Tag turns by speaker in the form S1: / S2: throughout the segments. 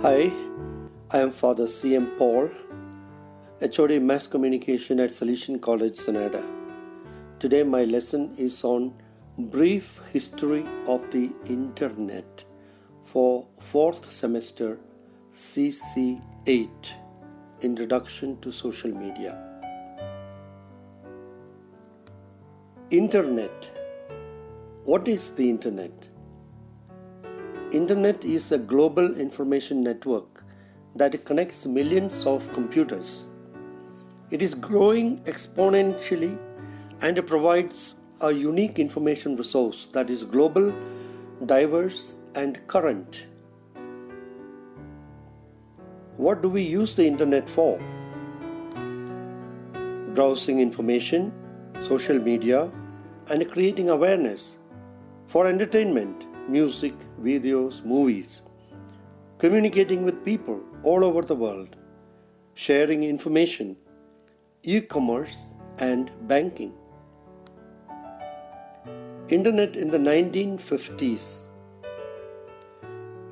S1: Hi, I am Father C.M. Paul, HOD Mass Communication at Salesian College, Sonada. Today my lesson is on Brief History of the Internet for 4th semester CC 8, Introduction to Social Media. Internet. What is the Internet? Internet is a global information network that connects millions of computers. It is growing exponentially and provides a unique information resource that is global, diverse, and current. What do we use the Internet for? Browsing information, social media, and creating awareness. For entertainment, music, videos, movies, communicating with people all over the world, sharing information, e-commerce, and banking. Internet in the 1950s.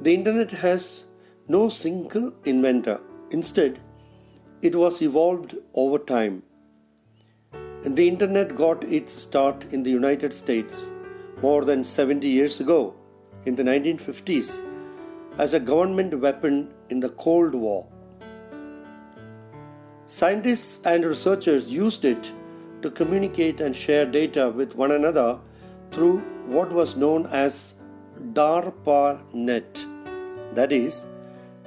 S1: The Internet has no single inventor. Instead, it was evolved over time. The Internet got its start in the United States more than 70 years ago, in the 1950s, as a government weapon in the Cold War. Scientists and researchers used it to communicate and share data with one another through what was known as DARPANET, that is,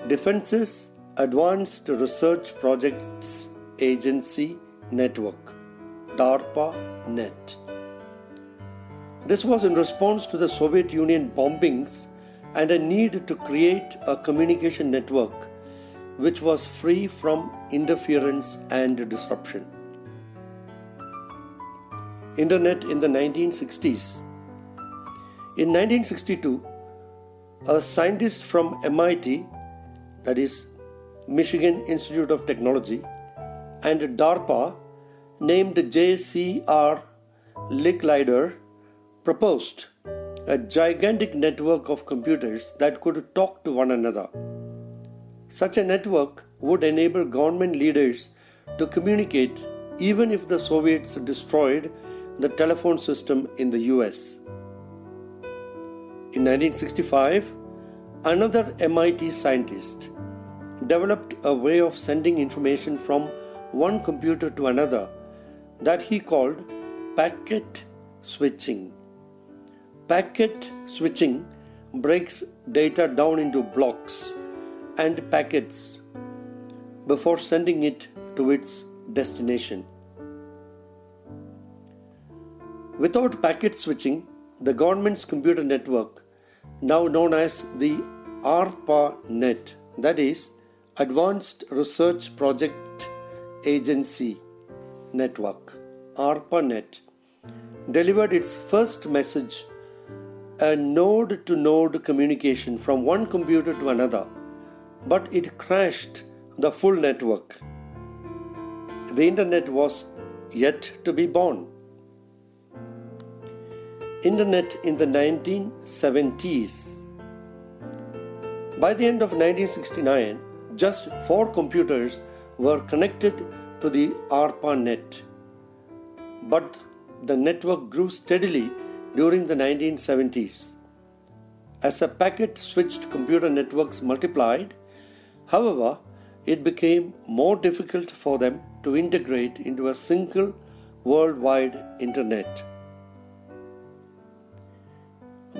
S1: Defense's Advanced Research Projects Agency Network, DARPANET. This was in response to the Soviet Union bombings and a need to create a communication network which was free from interference and disruption. Internet in the 1960s. In 1962, a scientist from MIT, that is Michigan Institute of Technology, and DARPA named J.C.R. Licklider proposed a gigantic network of computers that could talk to one another. Such a network would enable government leaders to communicate even if the Soviets destroyed the telephone system in the US. In 1965, another MIT scientist developed a way of sending information from one computer to another that he called packet switching. Packet switching breaks data down into blocks and packets before sending it to its destination. Without packet switching, the government's computer network, now known as the ARPANET, that is, Advanced Research Project Agency Network, ARPANET, delivered its first message, a node-to-node communication from one computer to another, but it crashed the full network. The Internet was yet to be born. Internet in the 1970s. By the end of 1969, just 4 computers were connected to the ARPANET, but the network grew steadily during the 1970s. As a packet-switched computer networks multiplied, however, it became more difficult for them to integrate into a single worldwide Internet.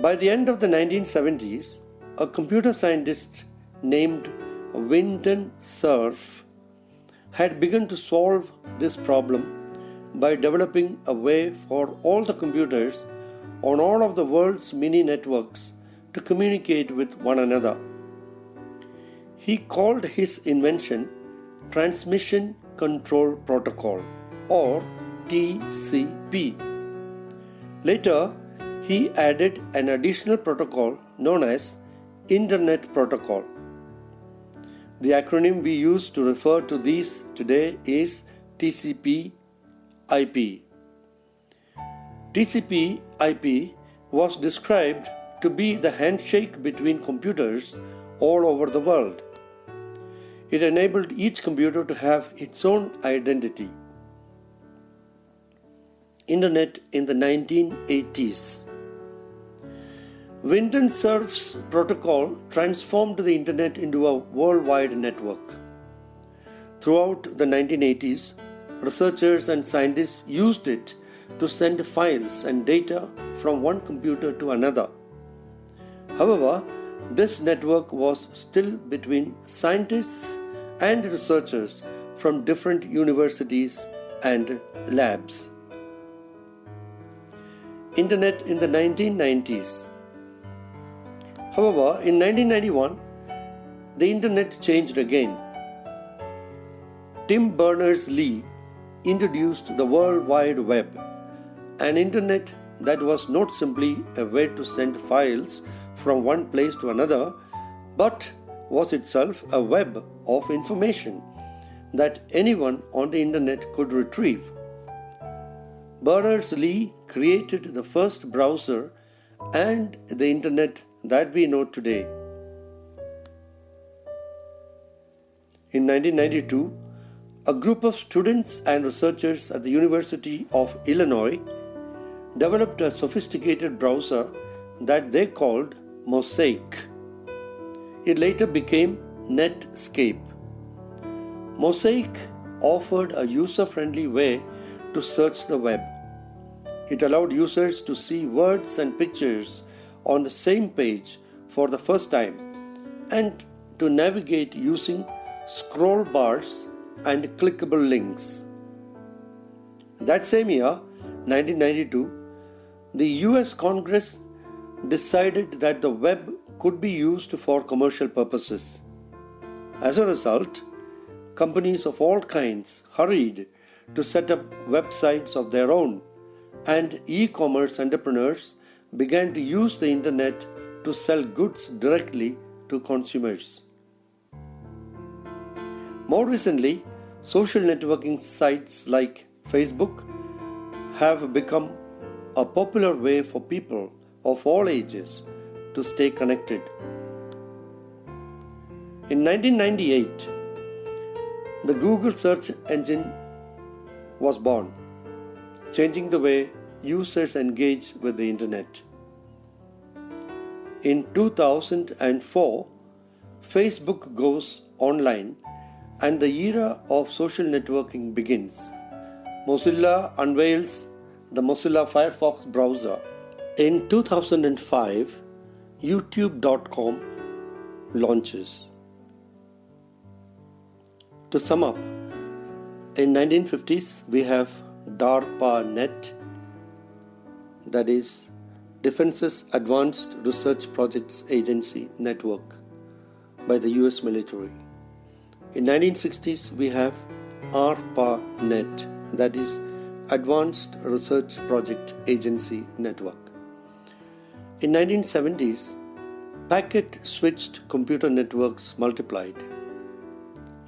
S1: By the end of the 1970s, a computer scientist named Wyndon Cerf had begun to solve this problem by developing a way for all the computers on all of the world's mini networks to communicate with one another. He called his invention Transmission Control Protocol, or TCP. Later, he added an additional protocol known as Internet Protocol. The acronym we use to refer to these today is TCP/IP. TCP/IP was described to be the handshake between computers all over the world. It enabled each computer to have its own identity. Internet in the 1980s. Winton Cerf's protocol transformed the Internet into a worldwide network. Throughout the 1980s, researchers and scientists used it to send files and data from one computer to another. However, this network was still between scientists and researchers from different universities and labs. Internet in the 1990s. However, in 1991, the Internet changed again. Tim Berners-Lee introduced the World Wide Web, an Internet that was not simply a way to send files from one place to another, but was itself a web of information that anyone on the Internet could retrieve. Berners-Lee created the first browser and the Internet that we know today. In 1992, a group of students and researchers at the University of Illinois developed a sophisticated browser that they called Mosaic. It later became Netscape. Mosaic offered a user-friendly way to search the web. It allowed users to see words and pictures on the same page for the first time and to navigate using scroll bars and clickable links. That same year, 1992, the US Congress decided that the web could be used for commercial purposes. As a result, companies of all kinds hurried to set up websites of their own, and e-commerce entrepreneurs began to use the Internet to sell goods directly to consumers. More recently, social networking sites like Facebook have become a popular way for people of all ages to stay connected. In 1998, the Google search engine was born, changing the way users engage with the Internet. In 2004, Facebook goes online and the era of social networking begins. Mozilla unveils the Mozilla Firefox browser. In 2005, YouTube.com launches. To sum up, in 1950s we have DARPANET, that is Defense's Advanced Research Projects Agency network by the US military. In 1960s we have ARPANET, that is Advanced Research Project Agency network. In 1970s, packet-switched computer networks multiplied.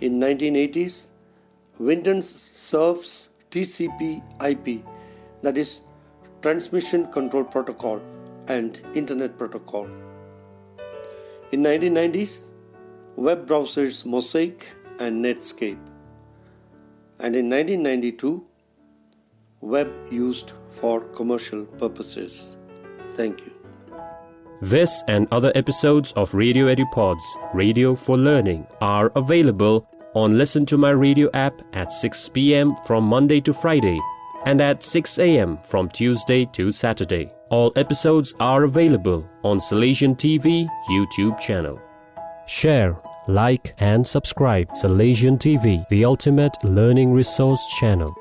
S1: In 1980s, Winton Cerf's TCP/IP, that is Transmission Control Protocol and Internet Protocol. In 1990s, web browsers Mosaic and Netscape. And in 1992, web used for commercial purposes. Thank you.
S2: This and other episodes of Radio EduPods, Radio for Learning, are available on Listen to My Radio app at 6 p.m. from Monday to Friday and at 6 a.m. from Tuesday to Saturday. All episodes are available on Salesian TV YouTube channel. Share, like and subscribe Salesian TV, the ultimate learning resource channel.